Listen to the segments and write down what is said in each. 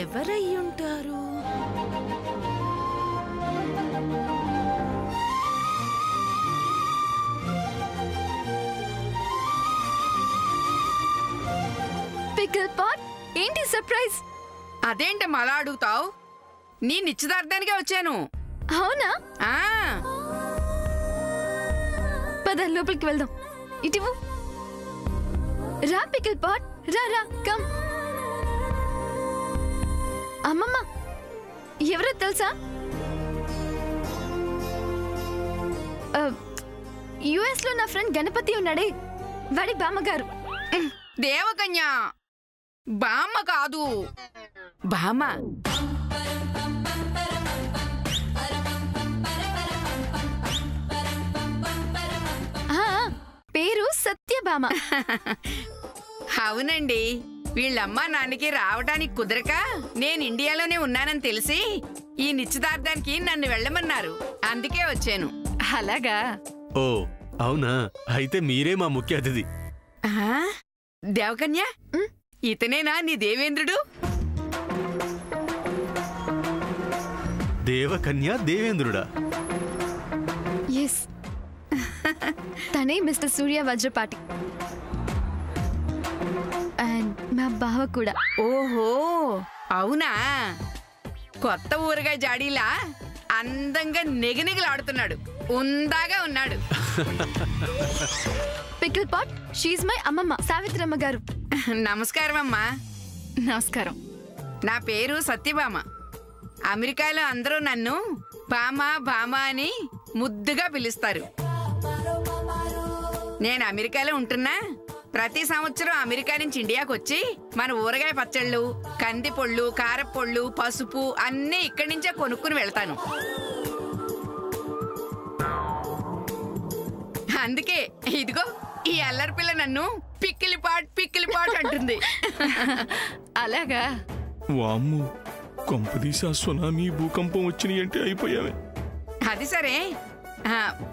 ఎవరయ్యుంటారు? Pickle pot, ఏంటి surprise? అదేంటమ్మా అలా అడుగుతావు? నీ నిశ్చితార్థానికే వచ్చాను. అవునా? పద లోపలికి వెళ్దాం. ఇటువు రా పికిల్ పాట్, రా రా కమ్. అమ్మమ్మ ఎవరో తెలుసా? యుఎస్ లో నా ఫ్రెండ్ గణపతి ఉన్నాడే, వాడి బామ్మగారు. దేవకన్య బామ్మ కాదు, బామ్మ. పేరు సత్యభామ. అవునండి, వీళ్ళమ్మ నాన్నకి రావడానికి కుదరక నేను ఇండియాలోనే ఉన్నానని తెలిసి ఈ నిశ్చితార్థానికి నన్ను వెళ్ళమన్నారు. అందుకే వచ్చాను. అలాగా? ఓ అవునా, అయితే మీరే మా ముఖ్య అతిథి. దేవకన్య, ఇతనేనా నీ దేవేంద్రుడు? దేవకన్య దేవేంద్రుడా? ఎస్, తనే మిస్టర్ సూర్య వజ్రపాటి అండ్ మా బావ కూడా. ఓహో అవునా, కొత్త ఊరగాయ జాడీలా అందంగా నెగనిగలాడుతున్నాడు, ఉందాగా ఉన్నాడు. పికిల్ పాట్, షీజ్ మై అమ్మమ్మ సావిత్రమ్మ గారు. నమస్కారం అమ్మా. నమస్కారం. నా పేరు సత్యభామ. అమెరికాలో అందరూ నన్ను బామా బామా అని ముద్దుగా పిలుస్తారు. నేను అమెరికాలో ఉంటున్నా ప్రతి సంవత్సరం అమెరికా నుంచి ఇండియాకి వచ్చి మన ఊరగాయ పచ్చళ్ళు, కందిపొళ్ళు, కారపొళ్ళు, పసుపు అన్నీ ఇక్కడి నుంచే కొనుక్కుని వెళ్తాను. అందుకే ఇదిగో ఈ అల్లరి పిల్ల నన్ను పిక్కిలి పాట్ అంటుంది. అలాగా? వామ్ము, కొంపదీసా సునామీ భూకంపం వచ్చినాయి అంటే అయిపోయావే. అది సరే,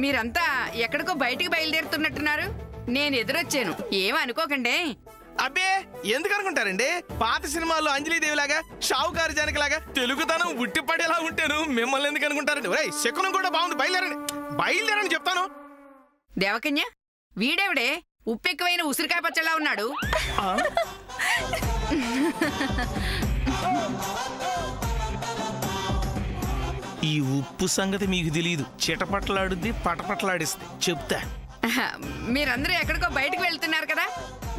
మీరంతా ఎక్కడికో బయటికి బయలుదేరుతున్నట్టున్నారు. నేను ఎదురొచ్చాను, ఏమనుకోకండి. అబ్బే ఎందుకు అనుకుంటారండి? పాత సినిమాల్లో అంజలీదేవి లాగా, షావుకారు జానకి లాగా తెలుగుతనం ఉట్టిపడేలా ఉంటాను. మిమ్మల్ని ఎందుకు అనుకుంటారండి? ఒరేయ్, శకునం కూడా బాగుంది, బయలుదేరని చెప్తాను. దేవకన్య, వీడెవడే ఉప్పెక్కువైన ఉసిరికాయ పచ్చళ్ళ ఉన్నాడు? ఈ ఉప్పు సంగతి మీకు తెలియదు. చిటపట్లాడుద్ది, పటపట్లాడిస్తే చెప్తా. మీరందరూ ఎక్కడికో బయటకు వెళ్తున్నారు కదా,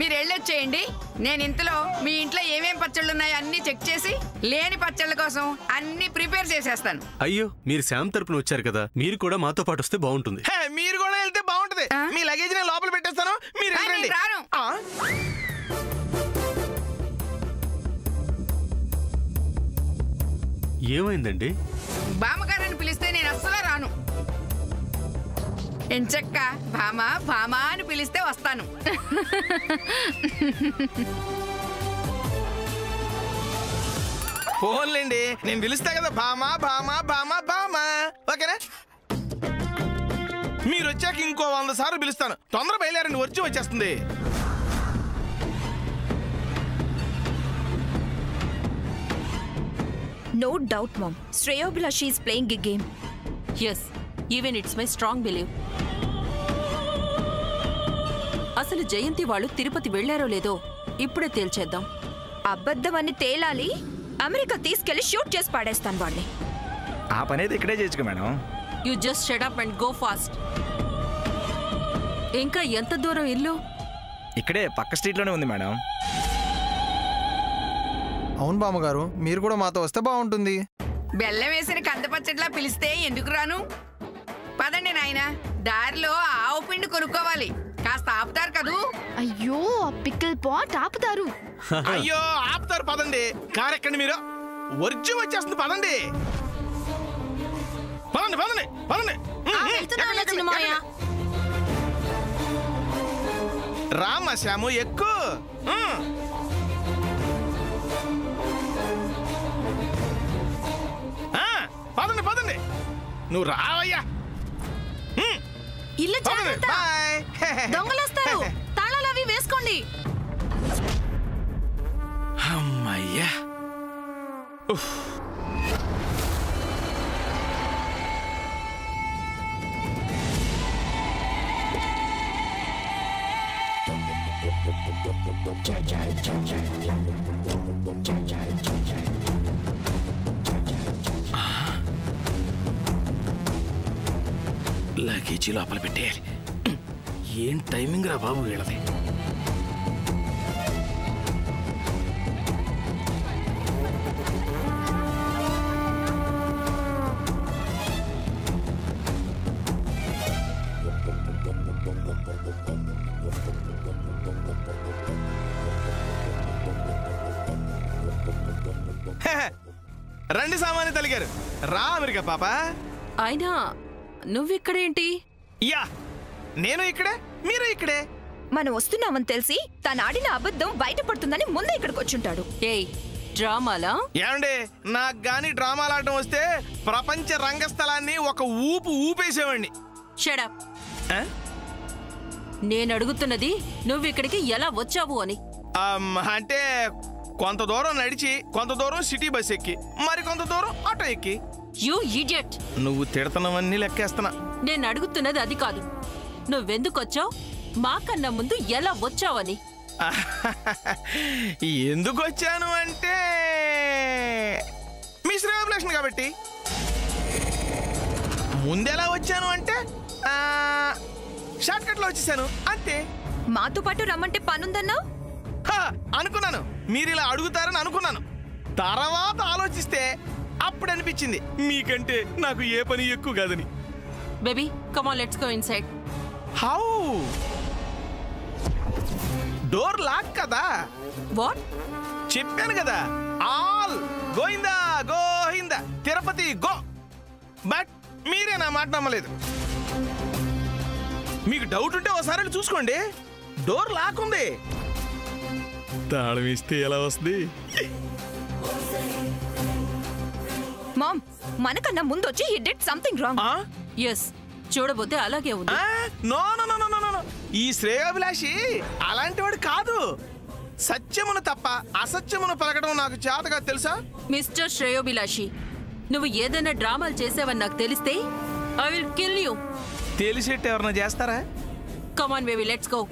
మీరు వెళ్ళొచ్చేయండి. నేను ఇంతలో మీ ఇంట్లో ఏమేం పచ్చళ్ళు ఉన్నాయో అన్ని చెక్ చేసి లేని పచ్చళ్ళ కోసం అన్ని ప్రిపేర్ చేసేస్తాను. అయ్యో, మీరు శామ్ తరపున వచ్చారు కదా, మీరు కూడా మాతో పాటు వస్తే బాగుంటుంది. మీరు కూడా వెళ్తే బాగుంటది. మీ లగేజ్ నేను లోపల పెట్టేస్తాను, మీరు వెళ్ళండి. ఏమైందండి? బామ్మగారని పిలిస్తే నేను అస్సలు రాను. ఎంచక్క భామా భామా అని పిలిస్తే వస్తాను. ఫోన్లేండి, నేను పిలుస్తా కదా, భామా భామా భామా భామా. ఓకేనా? మీరు వచ్చాక ఇంకో 100 సార్లు పిలుస్తాను. తొందర బయలుదేరండి, వచ్చేస్తుంది. No doubt, Mom. Shreyobhilashi is playing a game. Yes, even it's my strong belief. అసలు జయంతి వాళ్ళు తిరుపతి వెళ్లారో లేదో ఇప్పుడే తేల్చేద్దాం. అబద్ధమని తేలాలి. అమెరికా తీసుకెళ్లి షూట్ చేసి పాడేస్తాను వాళ్ళని. ఆ పనేది ఇక్కడే చేయొచ్చు madam. You just shut up and go fast. ఇంకా ఎంత దూరం ఇల్లు? ఇక్కడే పక్క స్ట్రీట్లోనే ఉంది మేడం. అవును బామ్మగారు, మీరు కూడా మాతో వస్తే బాగుంటుంది. బెల్లం వేసిన కందపచ్చట్లా పిలిస్తే ఎందుకు రాను? పదండి నాయన, దారిలో ఆవు పిండి కొనుక్కోవాలి, కాస్త ఆపుతారు కదూ. అయ్యో, పికిల్ పాట్ ఆపుతారు. అయ్యో ఆపుతారు, పదండి. కారు ఎక్కండి, మీరు వర్జు వచ్చేస్తుంది. పదండి పదండి పదండి పదండి. రామ శ్యాము, ఎక్కు. పదండి పదండి, నువ్వు రావయ్యా. ఇల్లు జాగ్రత్త, దొంగలొస్తారు. తాళాలు అవి వేసుకోండి. అమ్మయ్యా, లగేజీ లోపల పెట్టేయాలి. ఏం టైమింగ్ రా బాబు వీళ్ళది. రండి సామాన్య తలిగారు, రా అమెరికా పాప. అయినా నువ్విక్కడేంటి? యా, నేను ఇక్కడే, మీరు ఇక్కడే. మనం వస్తున్నామని తెలిసి తను ఆడిన అబద్ధం బయటపడుతుందని ముందే ఇక్కడికి వచ్చుంటాడు. ఏయ్, డ్రామాలా? ఏమండి, నాకు గాని డ్రామాలు ఆడటం వస్తే ప్రపంచ రంగస్థలాన్ని ఒక ఊపేసేవాడిని. Shut up. నేను అడుగుతున్నది నువ్విక్కడికి ఎలా వచ్చావు అని. అంటే కొంత దూరం నడిచి, కొంత దూరం సిటీ బస్ ఎక్కి, మరి కొంత దూరం ఆటో ఎక్కి. You idiot. నువ్వు తిడతానవన్నీ లెక్కేస్తున్నా. నేను అడుగుతున్నది అది కాదు. నువ్వెందుకొచ్చావు, మాకన్నా ముందు ఎలా వచ్చావని. ఎందుకు వచ్చాను అంటే మీ శ్రేయోభిలాష్ కాబట్టి. ముందెలా వచ్చాను అంటే షార్ట్ కట్ లో వచ్చేసాను అంతే. మాతో పాటు రమ్మంటే పనుందన్నా అనుకున్నాను, మీరు ఇలా అడుగుతారని అనుకున్నాను. తర్వాత ఆలోచిస్తే అప్పుడు అనిపించింది మీకంటే నాకు ఏ పని ఎక్కువ కాదని. Baby come on, let's go inside. How? Door lock కదా. వాట్? చెప్పాను కదా, all Govinda Govinda Tirupati go. But మీరే నా మాట నమ్మలేదు. మీకు డౌట్ ఉంటే ఒకసారి చూసుకోండి, డోర్ లాక్ ఉంది. తాళం వేస్తే ఎలా వస్తుంది? మామ్, మనకన్నా ముందు వచ్చి he did something wrong. Yes, చూడబోతే అలాగే ఉంది. No no no no no, ఈ శ్రేయోభిలాషి అలాంటి వాడు కాదు. సత్యమును తప్ప అసత్యమును పలకడం నాకు చేతగా తెలుసా? మిస్టర్ శ్రేయోభిలాషి, నువ్వు ఏదైనా డ్రామాలు చేసావని నాకు తెలిస్తే ఐ విల్ కిల్ యూ. తెలిసేట్టు ఎవరన్నా చేస్తారా? Come on baby, let's go.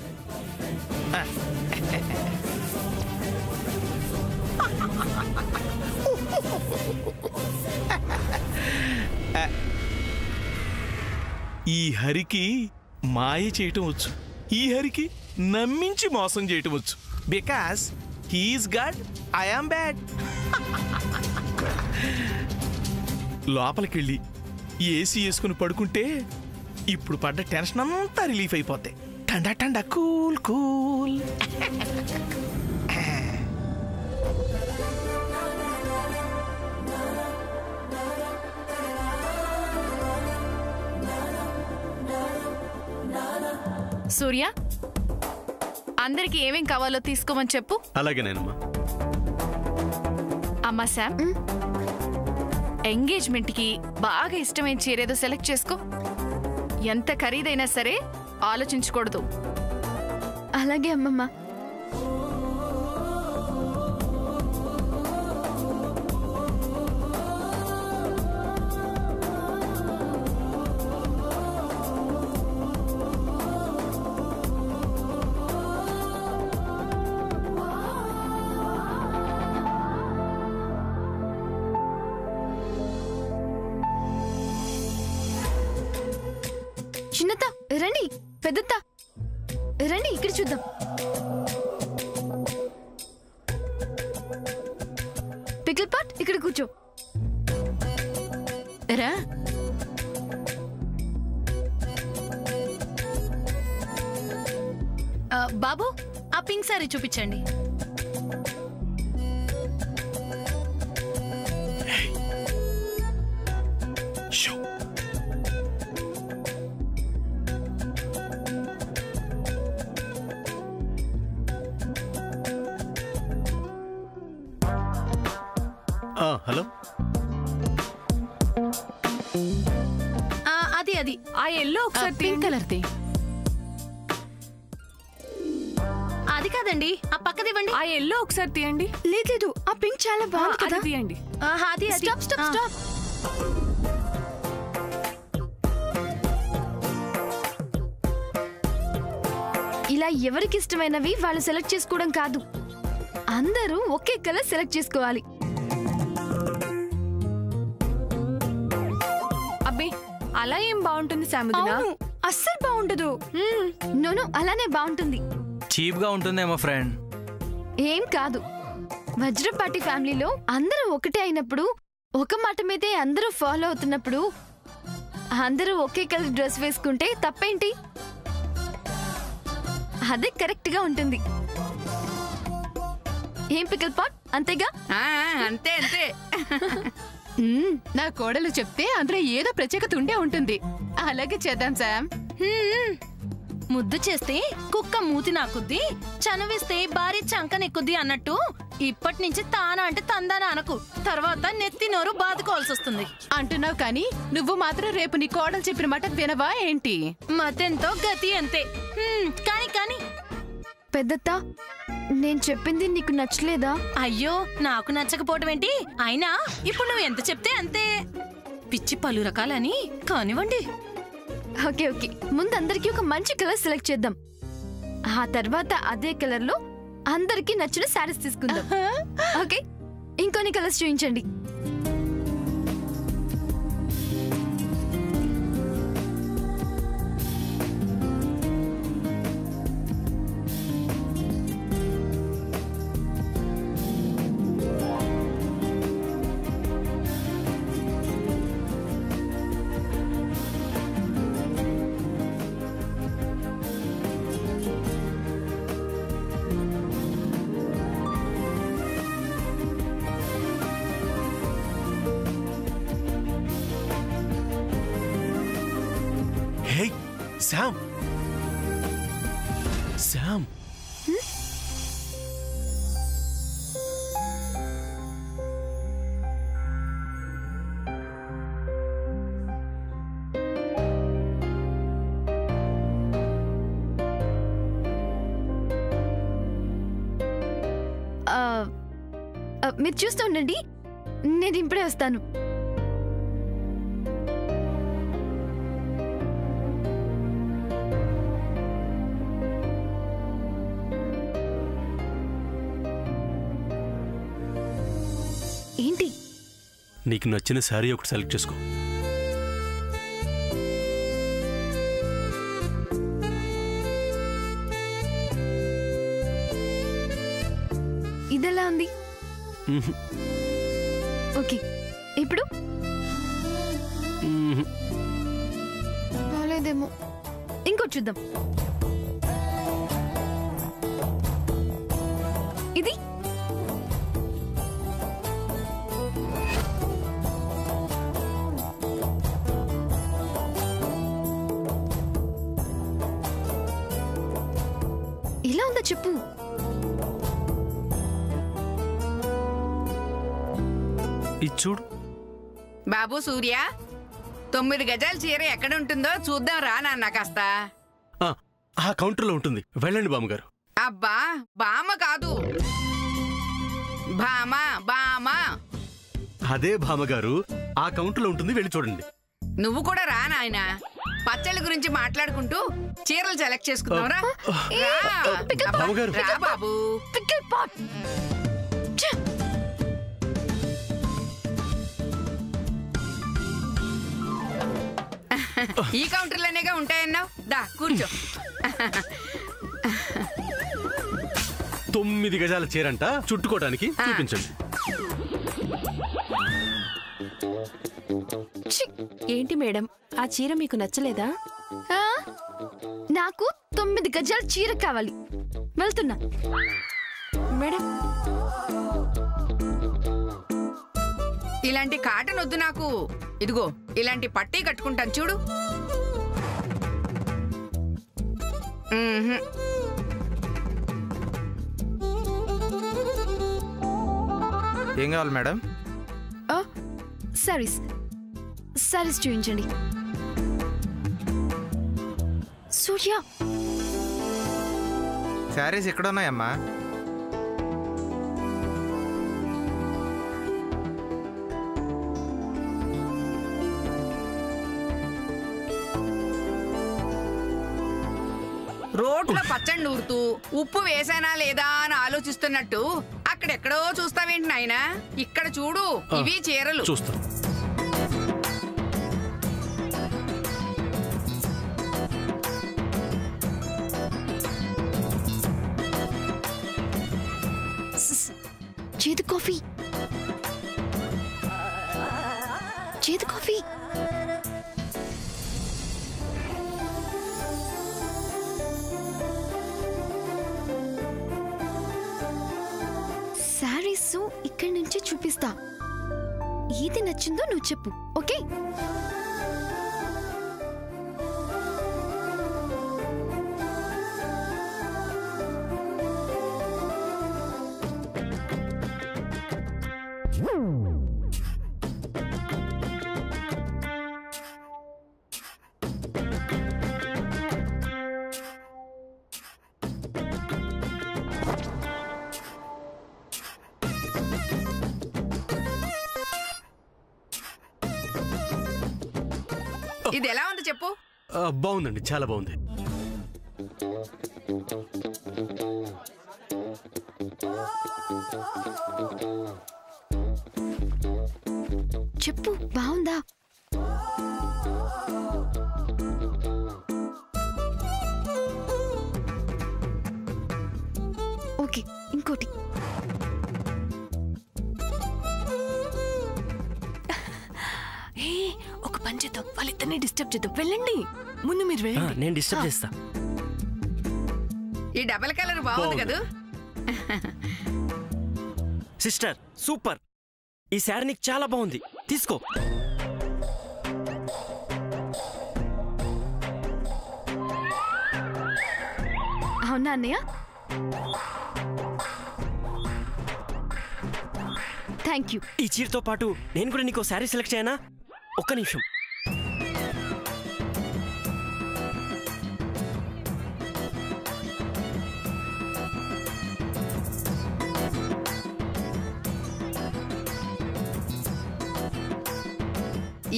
ఈ హరికి మాయ చేయటం వచ్చు, ఈ హరికి నమ్మించి మోసం చేయటం వచ్చు. Because he's god, I am bad. లోపలికెళ్ళి ఏసీ వేసుకుని పడుకుంటే ఇప్పుడు పడ్డ టెన్షన్ అంతా రిలీఫ్ అయిపోతాయి. టండా టండా కూల్ కూల్. సూర్య, అందరికి ఏమేం కావాలో తీసుకోమని చెప్పు. అలాగేనేనమ్మా. అమ్మా శామ్, ఎంగేజ్మెంట్ కి బాగా ఇష్టమైన చీరేదో సెలెక్ట్ చేసుకో. ఎంత ఖరీదైనా సరే ఆలోచించకూడదు. అలాగే అమ్మమ్మ. చిన్నత్త రండి, పెద్దత్త రండి, ఇక్కడ చూద్దాం. పికిల్ పాట్ ఇక్కడ కూర్చో. రా. బాబు, ఆ పింక్ సారీ చూపించండి. హలో, అది ఆ ఎల్లో ఒకసారి పింక్ కలర్ ది. అది కాదండి, ఆ పక్కదివ్వండి. ఆ ఎల్లో ఒకసారి తీయండి. లేదు ఆ పింక్ చాలా బాగుంది అది కదా. తీయండి. అది స్టాప్ స్టాప్ స్టాప్. ఇలా ఎవరికి ఇష్టమైనవి వాళ్ళు సెలెక్ట్ చేసుకోవడం కాదు, అందరూ ఒకే కలర్ సెలెక్ట్ చేసుకోవాలి. అబ్బే అలా ఏం బాగుంటుంది సాముదినా? అవును, అస్సలు బాగుండదు. నోను అలానే బాగుంటుంది. చీప్ గా ఉంటుందేమో ఫ్రెండ్. ఏం కాదు, వజ్రపాటి ఫ్యామిలీలో అందరూ ఒకటే అయినప్పుడు, ఒక మాట మీదే అందరూ ఫాలో అవుతున్నప్పుడు అందరూ ఒకే కలర్ డ్రెస్ వేసుకుంటే తప్పేంటి? అదే కరెక్ట్ గా ఉంటుంది. ఏం పికల్ పాట్, అంతేగా? అంతే అంతే. నా కోడలు చెప్తే అందులో ఏదో ప్రత్యేకత ఉండే ఉంటుంది. అలాగే చేద్దాం శామ్. ముద్దు చేస్తే కుక్క మూతి నాకుద్ది, చనువిస్తే భార్య చంకనెక్కుద్ది అన్నట్టు ఇప్పటి నుంచి తానా అంటే తందానా అనకు, తర్వాత నెత్తి నోరు బాదుకోవాల్సి వస్తుంది అంటున్నావు కానీ నువ్వు మాత్రం రేపు నీ కోడలు చెప్పిన మాట వినవా ఏంటి? మతెంతో గతి అంతే. కాని కాని పెద్దత్త, నేను చెప్పింది నీకు నచ్చలేదా? అయ్యో, నాకు నచ్చకపోవటం ఏంటి? అయినా ఇప్పుడు నువ్వు ఎంత చెప్తే అంతే. పిచ్చి పలు రకాలని కానివ్వండి. ఓకే ఓకే, ముందు అందరికి ఒక మంచి కలర్ సెలెక్ట్ చేద్దాం. ఆ తర్వాత అదే కలర్ లో అందరికి నచ్చిన శారీస్ తీసుకుందాం. ఓకే, ఇంకొన్ని కలర్స్ చూపించండి. హే శామ్, శామ్, మీరు చూస్తూ ఉండండి, నేను ఇప్పుడే వస్తాను. ఏంటి? నీకు నచ్చిన శారీ ఒకటి సెలెక్ట్ చేసుకో. ఇదెలా ఉంది? ఓకే, ఇప్పుడు బాలేదేమో, ఇంకోటి చూద్దాం. ఇది ఇలా ఉందా చెప్పు. ఇది చూడు. బాబు సూర్య, 9 గజాల చీర ఎక్కడ ఉంటుందో చూద్దాం రా నాన్న కాస్త. ఆ కౌంటర్లో ఉంటుంది, వెళ్ళండి బామ్మగారు. అబ్బా, బామ కాదు, భామ బామ. అదే బామ్మగారు, ఆ కౌంటర్లో ఉంటుంది, వెళ్ళి చూడండి. నువ్వు కూడా రా నాయన, పచ్చళ్ళ గురించి మాట్లాడుకుంటూ చీరలు సెలెక్ట్ చేసుకుందాం రా. బామ్మగారు, రా బాబు. ఈ కౌంటర్లోనేగా ఉంటాయన్నావు, దా కూర్చో. 9 గజాల చీరంట, చుట్టుకోవడానికి చూపించండి. ఏంటి మేడం, ఆ చీర మీకు నచ్చలేదా? నాకు 9 గజాల చీర కావాలి, వెళ్తున్నా. మేడం, ఇలాంటి కాటన్ వద్దు నాకు. ఇదిగో ఇలాంటి పట్టీ కట్టుకుంటాను చూడు. ఏం కావాలి మేడం? సారీస్ సారీస్ చూపించండి. సూర్య, శారీస్ ఎక్కడ ఉన్నాయమ్మా? రోడ్లో పచ్చడి నూరుతూ ఉప్పు వేసానా లేదా అని ఆలోచిస్తున్నట్టు అక్కడెక్కడో చూస్తావేంటి నాయనా? ఇక్కడ చూడు, ఇవి చీరలు. చూస్తా. చేదు కాఫీ, చేదు కాఫీ. శారీస్ ఇక్కడి నుంచి చూపిస్తా. ఏది నచ్చిందో నువ్వు చెప్పు, ఓకే? ఇది ఎలా ఉంది చెప్పు? బాగుందండి, చాలా బాగుంది. చెప్పు, బాగుందా? ఓకే, ఇంకోటి. ఒక పని చేద్దాం, వాళ్ళిద్దరిని డిస్టర్బ్ చేద్దాం. వెళ్ళండి, ముందు మీరు వెళ్ళండి. నేను డిస్టర్బ్ చేస్తా. ఈ డబల్ కలర్ బాగుంది కదా సిస్టర్, సూపర్. ఈ శారీ నీకు చాలా బాగుంది, తీసుకో. అవునా అన్నయ్య? Thank you. ఈ చీరతో పాటు నేను కూడా నీకు శారీ సెలెక్ట్ చేయనా? ఒక్క నిమిషం.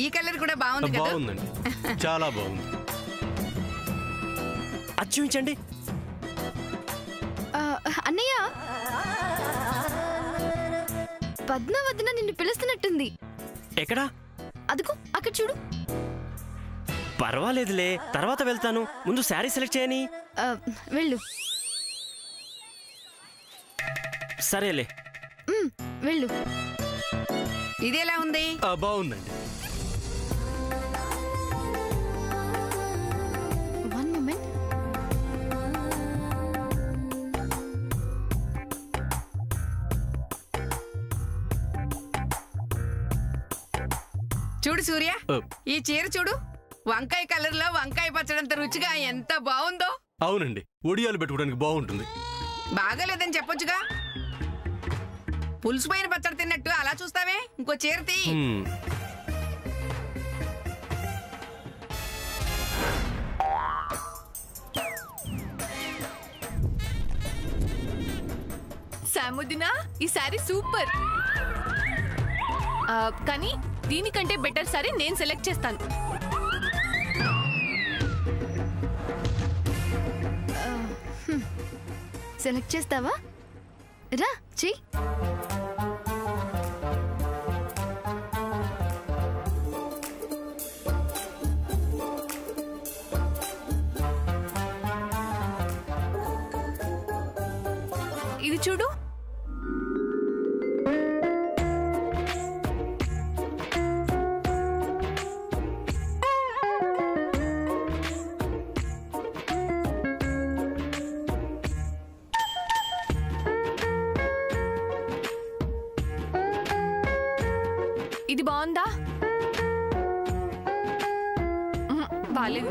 ఈ కలర్ కూడా బాగుంది కదా? బాగుందండి, చాలా బాగుంది. అది చూపించండి. అన్నయ్య, పద్మావతిన నిన్ను పిలుస్తున్నట్టుంది. ఎక్కడా? అదిగో అక్కడ చూడు. పర్వాలేదులే, తర్వాత వెళ్తాను. ముందు శారీ సెలెక్ట్ చేయని. వెళ్ళు. సరేలే, వెళ్ళు. ఇది ఎలా ఉంది? బాగుందండి. One moment. చూడు సూర్య, ఈ చీర చూడు. వంకాయ కలర్ లో వంకాయ పచ్చడంత రుచిగా ఎంత బాగుందో. అవునండి, ఒడియాలు పెట్టుకోవడానికి బాగుంటుంది. బాగాలేదని చెప్పొచ్చుగా. పులుసుపైన పచ్చడి తిన్నట్టు అలా చూస్తావే? ఇంకో చీర తీ. సాముదినా, ఈ శారీ సూపర్. కానీ దీనికంటే బెటర్ శారీ నేను సెలెక్ట్ చేస్తాను. సెలెక్ట్ చేస్తావా? రా, చెయ్యి. ఇది చూడు. ఇది బాగుందా? బాలేదు.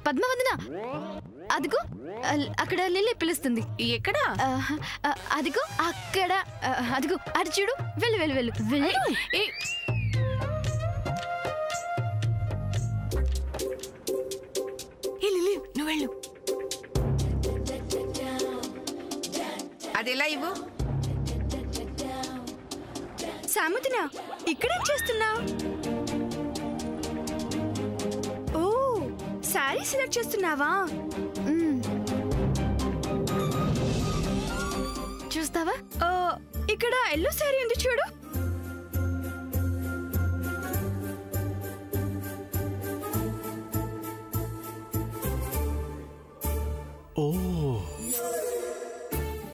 పద్మవదన, అదిగో అక్కడ లిల్లీ పిలుస్తుంది. ఎక్కడా? అదిగో అక్కడ, అదిగో అటు చూడు. వెళ్ళు వెళ్ళు వెళ్ళు వెళ్ళు. లిల్లీ, నువ్వు వెళ్ళు. అది ఎలా ఇవ్వు. సాముద్నా, ఇక్కడేం చేస్తున్నావు? ఓ, శారీ సెలెక్ట్ చేస్తున్నావా? చూస్తావా? ఇక్కడ ఎల్లో శారీ ఉంది చూడు. ఓ